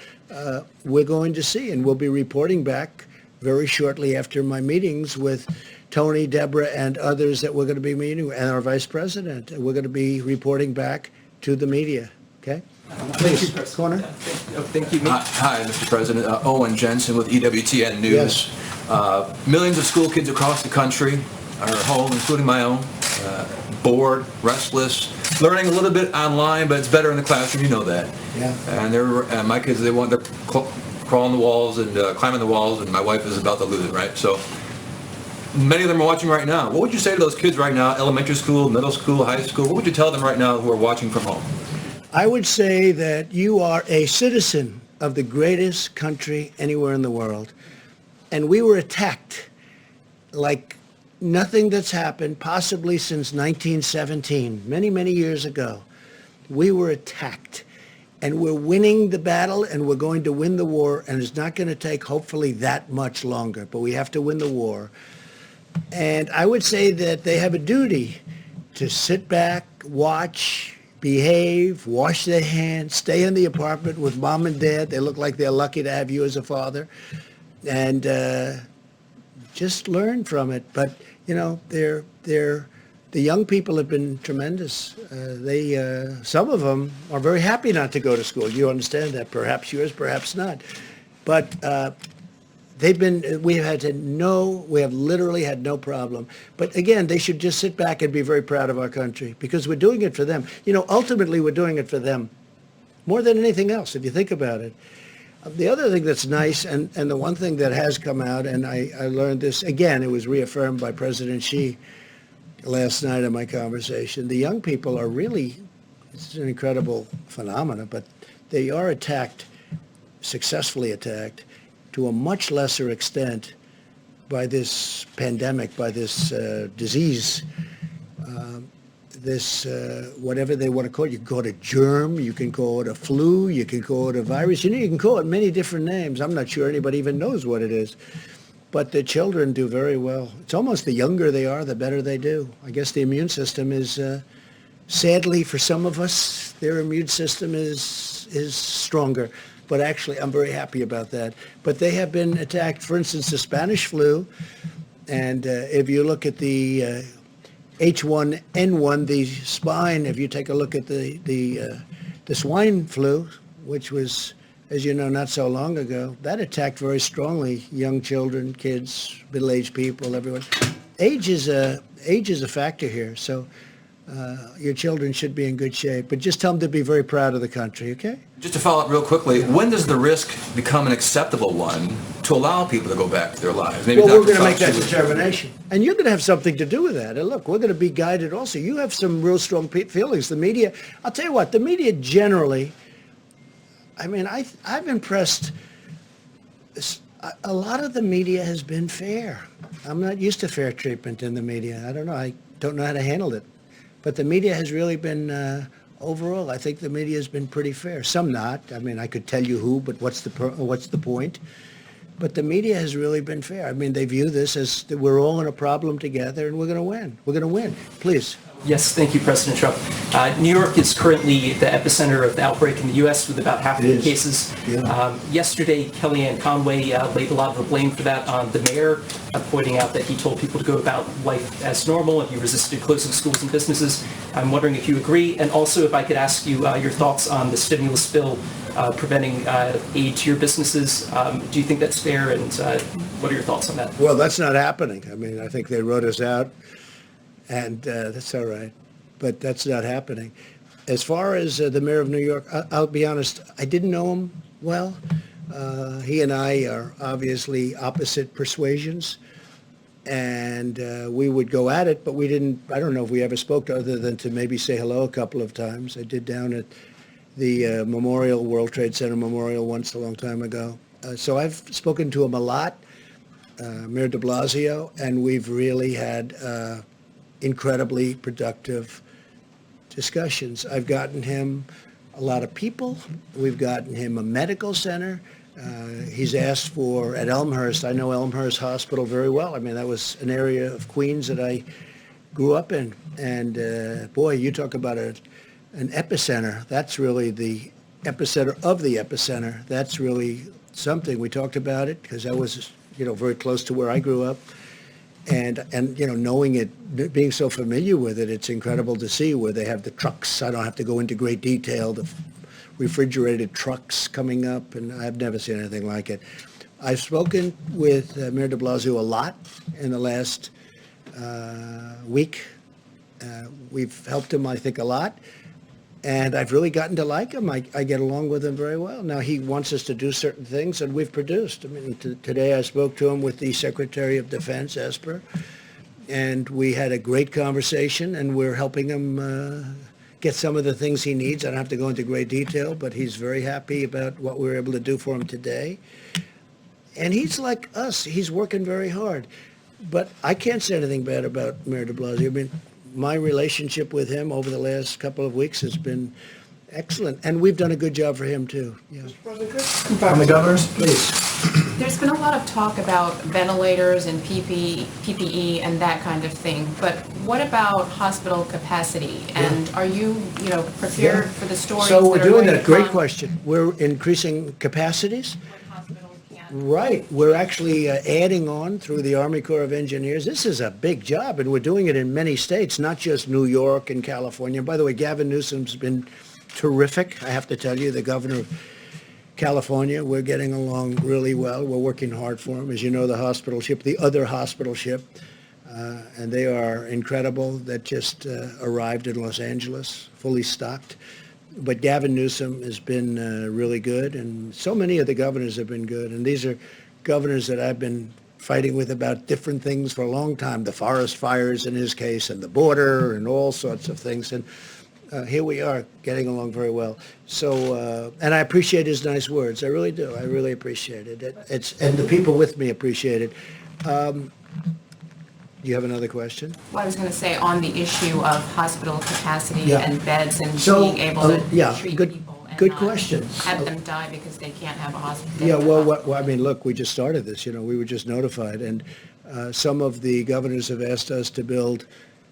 We're going to see, and we'll be reporting back very shortly after my meetings with Tony, Deborah, and others that we're going to be meeting, and our vice president. We're going to be reporting back to the media, okay? Please, corner. Thank you. Hi, Mr. President. Owen Jensen with EWTN News. Yes. Millions of school kids across the country are home, including my own, bored, restless, learning a little bit online, but it's better in the classroom. You know that. Yeah. And my kids, they're crawling the walls and climbing the walls, and my wife is about to lose it. Right. So many of them are watching right now. What would you say to those kids right now? Elementary school, middle school, high school. What would you tell them right now who are watching from home? I would say that you are a citizen of the greatest country anywhere in the world. And we were attacked like nothing that's happened possibly since 1917, many, many years ago. We were attacked. And we're winning the battle, and we're going to win the war, and it's not going to take, hopefully, that much longer. But we have to win the war. And I would say that they have a duty to sit back, watch, behave, wash their hands, stay in the apartment with mom and dad. They look like they're lucky to have you as a father. And just learn from it. But, you know, the young people have been tremendous. Some of them are very happy not to go to school. You understand that. Perhaps yours, perhaps not. But we have literally had no problem. But again, they should just sit back and be very proud of our country because we're doing it for them. You know, ultimately, we're doing it for them more than anything else, if you think about it. The other thing that's nice, and the one thing that has come out, and I learned this, again, it was reaffirmed by President Xi last night in my conversation. The young people are really, it's an incredible phenomenon, but they are attacked, successfully attacked, to a much lesser extent by this pandemic, by this disease, whatever they want to call it. You can call it a germ, you can call it a flu, you can call it a virus. You know, you can call it many different names. I'm not sure anybody even knows what it is. But the children do very well. It's almost the younger they are, the better they do. I guess the immune system is, sadly for some of us, their immune system is stronger. But actually, I'm very happy about that. But they have been attacked, for instance, the Spanish flu. And if you look at the H1N1, the swine, if you take a look at the swine flu, which was, as you know, not so long ago, that attacked very strongly young children, kids, middle-aged people, everyone. Age is a factor here. So your children should be in good shape. But just tell them to be very proud of the country, okay? Just to follow up real quickly, when does the risk become an acceptable one to allow people to go back to their lives? Maybe Well, we're Dr. going to make that Fauci- determination. And you're going to have something to do with that. And look, we're going to be guided also. You have some real strong feelings. The media, I'll tell you what, the media generally, I mean, I've impressed, a lot of the media has been fair. I'm not used to fair treatment in the media. I don't know. I don't know how to handle it. But the media has really been, overall, I think the media has been pretty fair. Some not. I mean, I could tell you who, but what's the point? But the media has really been fair. I mean, they view this as we're all in a problem together and we're going to win. We're going to win. Please. Yes, thank you, President Trump. New York is currently the epicenter of the outbreak in the U.S. with about half of the cases. Yeah. Yesterday, Kellyanne Conway laid a lot of the blame for that on the mayor, pointing out that he told people to go about life as normal and he resisted closing schools and businesses. I'm wondering if you agree, and also if I could ask you your thoughts on the stimulus bill preventing aid to your businesses. Do you think that's fair, and what are your thoughts on that? Well, that's not happening. I mean, I think they wrote us out, and that's all right. But that's not happening. As far as the mayor of New York, I'll be honest, I didn't know him well. He and I are obviously opposite persuasions, and we would go at it, but we didn't, I don't know if we ever spoke other than to maybe say hello a couple of times. I did down at the World Trade Center Memorial once a long time ago. So I've spoken to him a lot, Mayor de Blasio, and we've really had incredibly productive discussions. I've gotten him a lot of people. We've gotten him a medical center. He's asked for, at Elmhurst, I know Elmhurst Hospital very well. I mean, that was an area of Queens that I grew up in. And boy, you talk about an epicenter. That's really the epicenter of the epicenter. That's really something. We talked about it because that was, very close to where I grew up. And knowing it, being so familiar with it, it's incredible to see where they have the trucks. I don't have to go into great detail, the refrigerated trucks coming up, and I've never seen anything like it. I've spoken with Mayor de Blasio a lot in the last week. We've helped him, I think, a lot. And I've really gotten to like him. I get along with him very well. Now, he wants us to do certain things, and we've produced. I mean, today I spoke to him with the Secretary of Defense, Esper, and we had a great conversation, and we're helping him get some of the things he needs. I don't have to go into great detail, but he's very happy about what we were able to do for him today. And he's like us. He's working very hard. But I can't say anything bad about Mayor de Blasio. I mean, my relationship with him over the last couple of weeks has been excellent, and we've done a good job for him too. Yeah. On the governors, please. There's been a lot of talk about ventilators and PPE and that kind of thing, but what about hospital capacity? And are you, prepared for the stories So we're that are doing going that. to Great come? question. We're increasing capacities. Hospitals can't. Right. We're actually adding on through the Army Corps of Engineers. This is a big job, and we're doing it in many states, not just New York and California. By the way, Gavin Newsom's been terrific, I have to tell you, the governor of California. We're getting along really well. We're working hard for him. As you know, the hospital ship, the other hospital ship, and they are incredible, that just arrived in Los Angeles, fully stocked. But Gavin Newsom has been really good, and so many of the governors have been good. And these are governors that I've been fighting with about different things for a long time, the forest fires in his case, and the border, and all sorts of things. And here we are, getting along very well. So, and I appreciate his nice words. I really do. I really appreciate it. And the people with me appreciate it. Do you have another question? Well, I was going to say, on the issue of hospital capacity Yeah. and beds and So, being able to yeah, treat good- people and good not question. have them die because they can't have a hospital. Yeah, well, I mean, look, we just started this, we were just notified, and some of the governors have asked us to build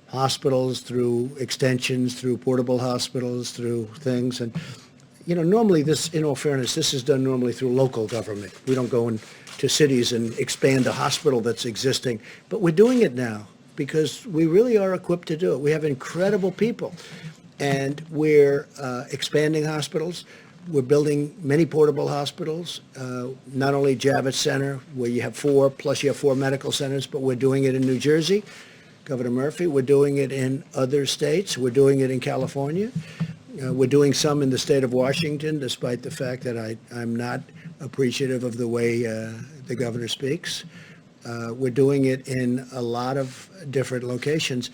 hospitals through extensions, through portable hospitals, through things, and, normally this, in all fairness, this is done normally through local government. We don't go into cities and expand a hospital that's existing, but we're doing it now because we really are equipped to do it. We have incredible people, and we're expanding hospitals. We're building many portable hospitals, not only Javits Center, where you have 4, plus you have 4 medical centers, but we're doing it in New Jersey, Governor Murphy. We're doing it in other states. We're doing it in California. We're doing some in the state of Washington, despite the fact that I'm not appreciative of the way the governor speaks. We're doing it in a lot of different locations,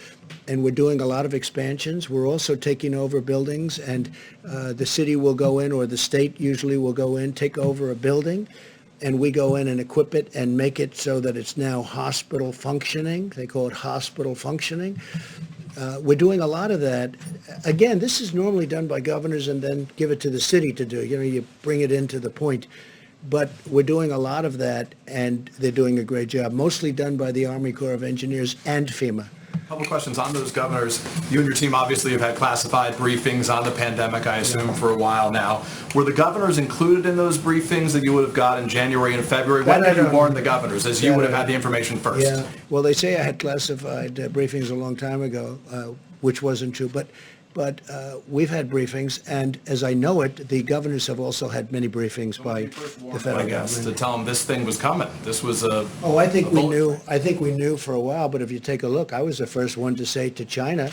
and we're doing a lot of expansions. We're also taking over buildings, and the city will go in, or the state usually will go in, take over a building, and we go in and equip it and make it so that it's now hospital functioning. They call it hospital functioning. We're doing a lot of that. Again, this is normally done by governors and then give it to the city to do. You bring it into the point. But we're doing a lot of that, and they're doing a great job, mostly done by the Army Corps of Engineers and FEMA. Couple questions on those governors. You and your team obviously have had classified briefings on the pandemic, I assume, for a while now. Were the governors included in those briefings that you would have got in January and February? When did you warn the governors, as you would have had the information first? Yeah, well, they say I had classified briefings a long time ago, which wasn't true, but we've had briefings, and as I know it, the governors have also had many briefings by the federal I guess, to government. tell them this thing was coming. This was a... Oh, I think a we bullet. knew. I think we knew for a while. But if you take a look, I was the first one to say to China,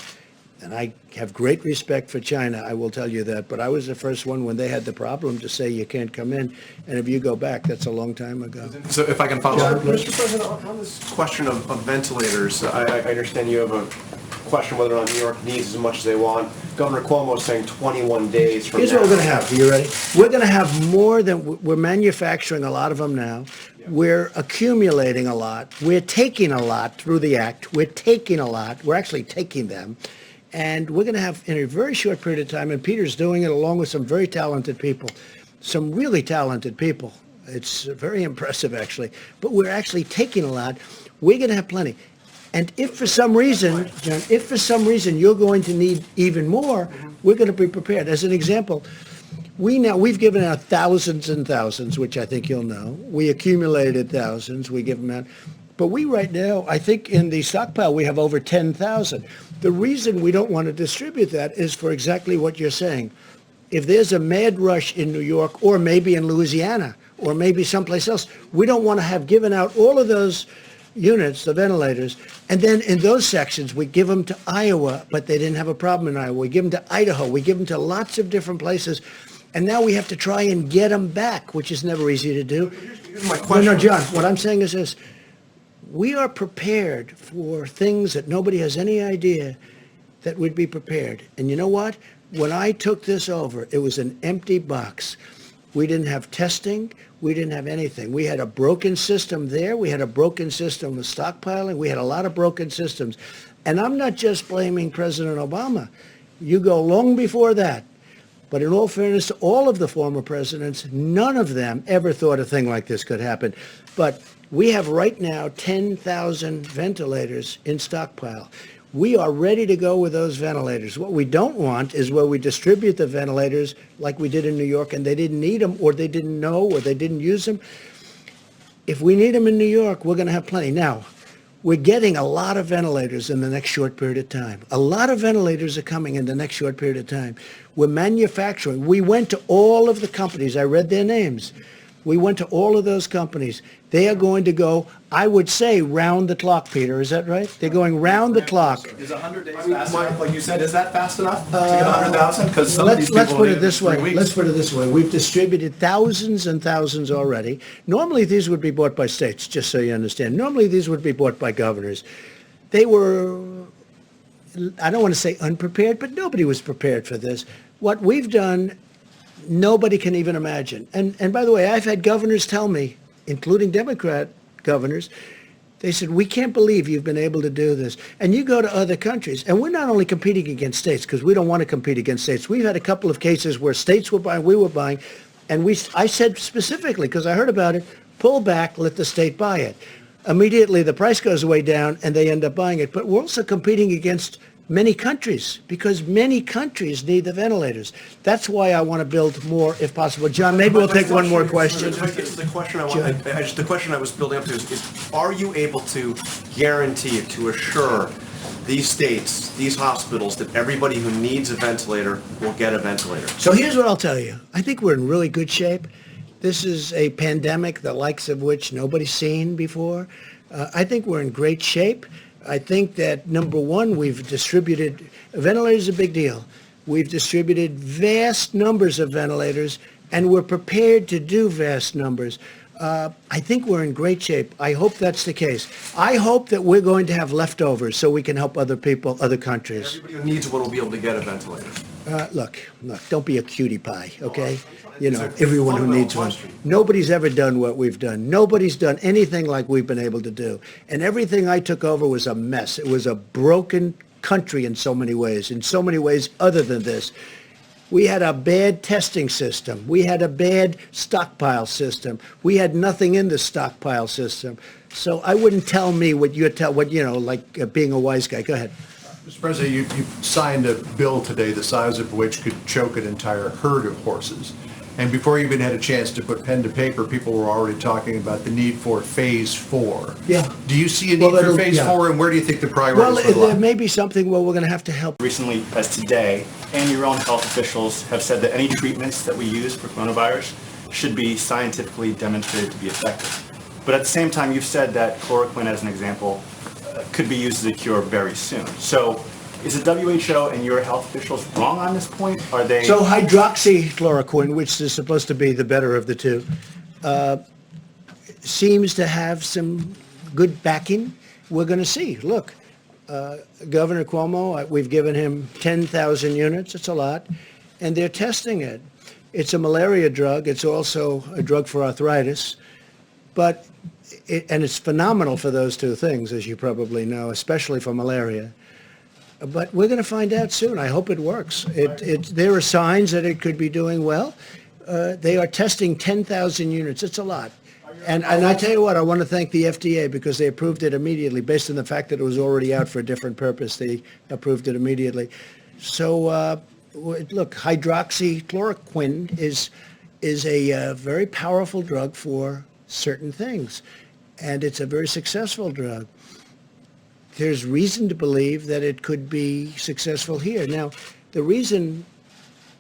and I have great respect for China. I will tell you that. But I was the first one when they had the problem to say you can't come in. And if you go back, that's a long time ago. So if I can follow up. Mr. President, on this question of ventilators, I understand you have a question whether or not New York needs as much as they want. Governor Cuomo is saying 21 days from now. Here's what we're going to have. Are you ready? We're going to have more than we're manufacturing a lot of them now. We're accumulating a lot. We're taking a lot through the act. We're taking a lot. We're actually taking them. And we're going to have, in a very short period of time, and Peter's doing it along with some very talented people, some really talented people. It's very impressive, actually. But we're actually taking a lot. We're going to have plenty. And if for some reason, John, if for some reason you're going to need even more, we're going to be prepared. As an example, we've given out thousands and thousands, which I think you'll know. We accumulated thousands. We give them out. But we right now, I think in the stockpile, we have over 10,000. The reason we don't want to distribute that is for exactly what you're saying. If there's a mad rush in New York or maybe in Louisiana or maybe someplace else, we don't want to have given out all of those units, the ventilators, and then in those sections, we give them to Iowa, but they didn't have a problem in Iowa. We give them to Idaho. We give them to lots of different places. And now we have to try and get them back, which is never easy to do. Here's my question. No, John, what I'm saying is this. We are prepared for things that nobody has any idea that would be prepared. And you know what? When I took this over, it was an empty box. We didn't have testing. We didn't have anything. We had a broken system there. We had a broken system with stockpiling. We had a lot of broken systems. And I'm not just blaming President Obama. You go long before that. But in all fairness to all of the former presidents, none of them ever thought a thing like this could happen. But we have right now 10,000 ventilators in stockpile. We are ready to go with those ventilators. What we don't want is where we distribute the ventilators like we did in New York and they didn't need them or they didn't know or they didn't use them. If we need them in New York, we're going to have plenty. Now, we're getting a lot of ventilators in the next short period of time. A lot of ventilators are coming in the next short period of time. We're manufacturing. We went to all of the companies. I read their names. We went to all of those companies. They are going to go, I would say, round the clock, Peter. Is that right? They're going round the clock. Is 100 days fast enough, like you said? Is that fast enough to get 100,000? Because some of these Let's people put need it this 3 way. weeks. Let's put it this way. We've distributed thousands and thousands already. Normally, these would be bought by states, just so you understand. Normally, these would be bought by governors. They were, I don't want to say unprepared, but nobody was prepared for this. What we've done, nobody can even imagine. And by the way, I've had governors tell me, including Democrat governors, they said, we can't believe you've been able to do this. And you go to other countries, and we're not only competing against states, because we don't want to compete against states. We've had a couple of cases where states were buying, we were buying, and I said specifically, because I heard about it, pull back, let the state buy it. Immediately, the price goes way down, and they end up buying it. But we're also competing against many countries, because many countries need the ventilators. That's why I want to build more if possible. John, maybe we'll take one more question. The question I was building up to is are you able to guarantee, to assure these states, these hospitals, that everybody who needs a ventilator will get a ventilator? So here's what I'll tell you. I think we're in really good shape. This is a pandemic, the likes of which nobody's seen before. I think we're in great shape. I think that, number one, we've distributed, ventilators is a big deal. We've distributed vast numbers of ventilators, and we're prepared to do vast numbers. I think we're in great shape. I hope that's the case. I hope that we're going to have leftovers so we can help other people, other countries. Everybody who needs one will be able to get a ventilator. Look, don't be a cutie pie, okay? You know, everyone who needs one. Nobody's ever done what we've done. Nobody's done anything like we've been able to do. And everything I took over was a mess. It was a broken country in so many ways other than this. We had a bad testing system. We had a bad stockpile system. We had nothing in the stockpile system. So I wouldn't tell me what being a wise guy. Go ahead. Mr. President, you signed a bill today the size of which could choke an entire herd of horses. And before you even had a chance to put pen to paper, people were already talking about the need for phase 4. Yeah. Do you see a need for phase 4, and where do you think the priorities would lie? There may be something where we're going to have to help. Recently, as today, and your own health officials have said that any treatments that we use for coronavirus should be scientifically demonstrated to be effective. But at the same time, you've said that chloroquine, as an example, could be used as a cure very soon. So is the WHO and your health officials wrong on this point? Are they... So hydroxychloroquine, which is supposed to be the better of the two, seems to have some good backing. We're going to see. Look, Governor Cuomo, we've given him 10,000 units. It's a lot. And they're testing it. It's a malaria drug. It's also a drug for arthritis. But and it's phenomenal for those two things, as you probably know, especially for malaria. But we're going to find out soon. I hope it works. There are signs that it could be doing well. They are testing 10,000 units. It's a lot. And I tell you what, I want to thank the FDA because they approved it immediately. Based on the fact that it was already out for a different purpose, they approved it immediately. So, look, hydroxychloroquine is a very powerful drug for certain things. And it's a very successful drug. There's reason to believe that it could be successful here. Now, the reason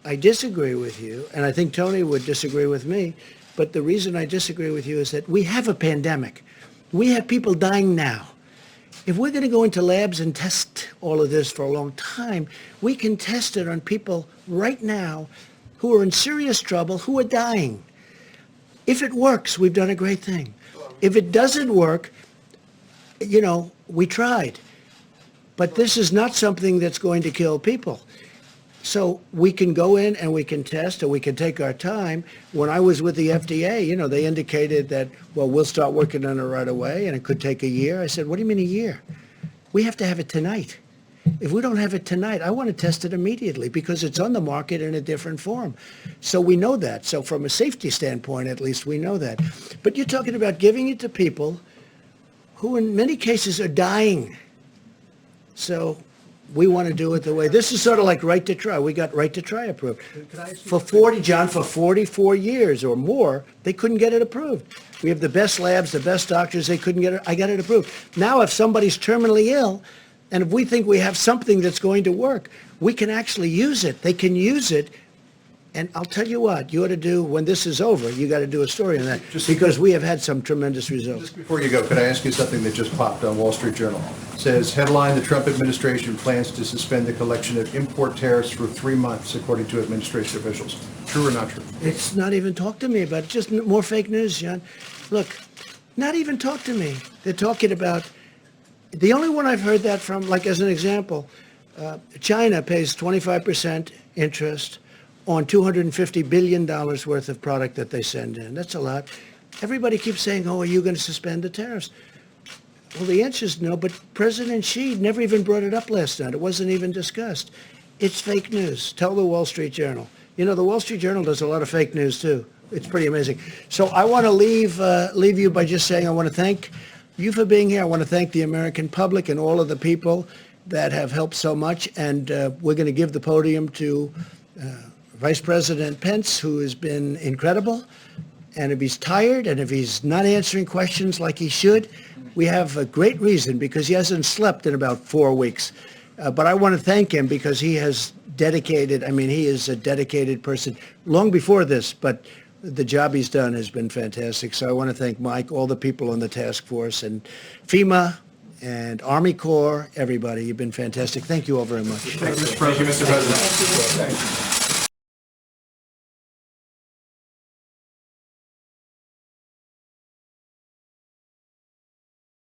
I disagree with you, and I think Tony would disagree with me, but the reason I disagree with you is that we have a pandemic. We have people dying now. If we're going to go into labs and test all of this for a long time, we can test it on people right now who are in serious trouble, who are dying. If it works, we've done a great thing. If it doesn't work, we tried. But this is not something that's going to kill people. So we can go in and we can test, or we can take our time. When I was with the FDA, they indicated that, well, we'll start working on it right away, and it could take a year. I said, what do you mean a year? We have to have it tonight. If we don't have it tonight, I want to test it immediately because it's on the market in a different form. So we know that. So from a safety standpoint, at least, we know that. But you're talking about giving it to people who in many cases are dying. So we want to do it the way. This is sort of like right to try. We got right to try approved. For 44 years or more, they couldn't get it approved. We have the best labs, the best doctors. They couldn't get it. I got it approved. Now, if somebody's terminally ill, and if we think we have something that's going to work, we can actually use it. They can use it. And I'll tell you what, you ought to do, when this is over, you got to do a story on that, because we have had some tremendous results. Just before you go, could I ask you something that just popped on Wall Street Journal? It says, headline, the Trump administration plans to suspend the collection of import tariffs for 3 months, according to administration officials. True or not true? It's not even talk to me about it. Just more fake news, John. Look, not even talk to me. They're talking about, the only one I've heard that from, like as an example, China pays 25% interest on $250 billion worth of product that they send in. That's a lot. Everybody keeps saying, are you going to suspend the tariffs? Well, the answer is no, but President Xi never even brought it up last night. It wasn't even discussed. It's fake news. Tell the Wall Street Journal. The Wall Street Journal does a lot of fake news, too. It's pretty amazing. So I want to leave you by just saying I want to thank you for being here. I want to thank the American public and all of the people that have helped so much. And we're going to give the podium to Vice President Pence, who has been incredible. And if he's tired and if he's not answering questions like he should, we have a great reason, because he hasn't slept in about 4 weeks. But I want to thank him because he has dedicated, he is a dedicated person long before this, but the job he's done has been fantastic. So I want to thank Mike, all the people on the task force, and FEMA and Army Corps, everybody. You've been fantastic. Thank you all very much. Thank you, Mr. President. Thank you.